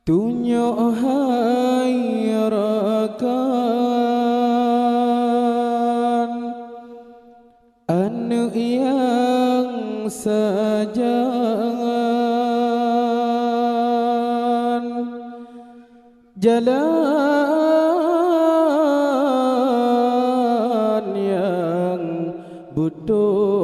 Tunjuk hayrakan anu yang sajangan jalan yang butuh.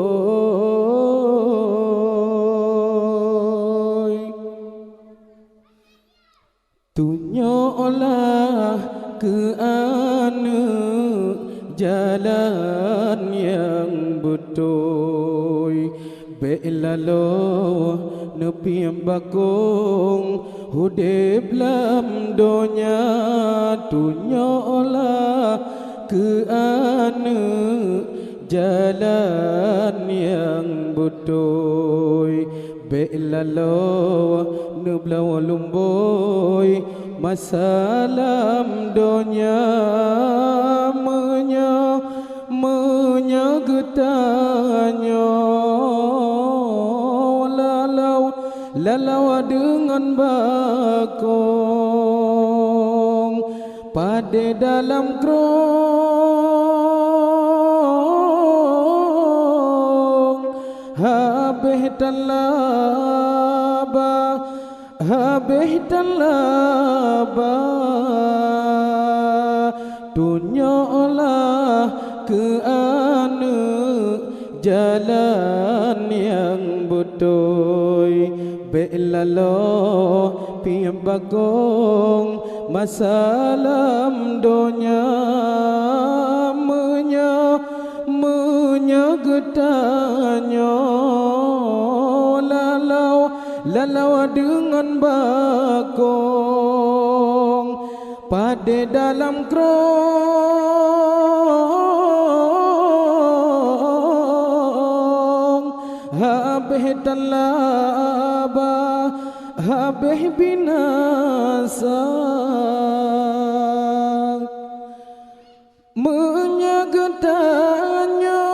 Tunjuklah ke anu jalan yang betul. Belalo nepi bakung hudip lam donya. Tunjuklah ke anu jalan yang betul. Belalo nublawa lumboy masalam donya menyagetanyo lalau dengan bakong pada dalam krong habeh talaba tunjuklah ke anu jalan yang betul. Belalo piyam bagong masalam donya menyagetanyo lalau dengan bakong pada dalam krong habeh talaba habeh binasa menyagetanyo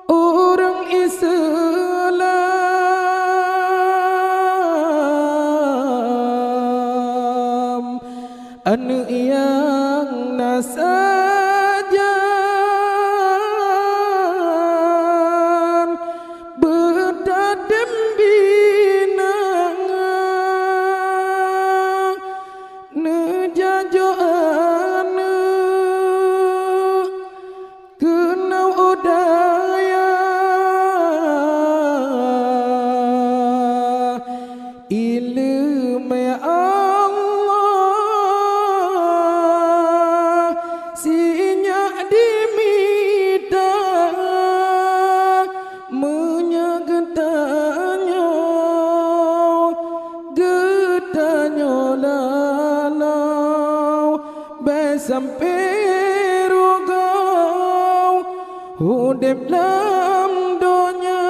orang Islam anu yang nasajan berdadem binang nejajo anu kenau udaya ilmu ya Allah sinya dimita menyagetanyo getanyo lalau besampai rugau hudip lam donya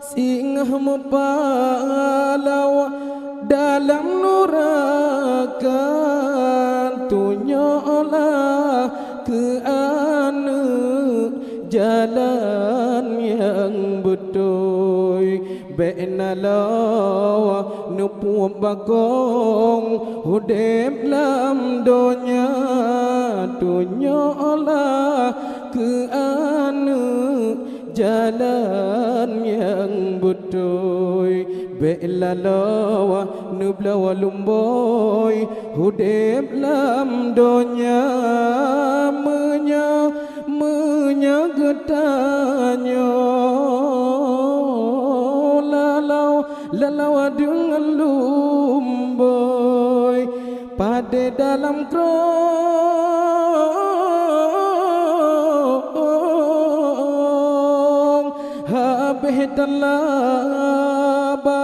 singah mupalau dalam nuraka. Tunjuklah ke anu jalan yang betul. Benalau nupu bagong hudip lam donya. Tunjuklah ke anu jalan yang betul. Belalawa nublawa lumboy hudip lam donya menyagetanyo lalau dengan lumboy pada dalam krong habeh talaba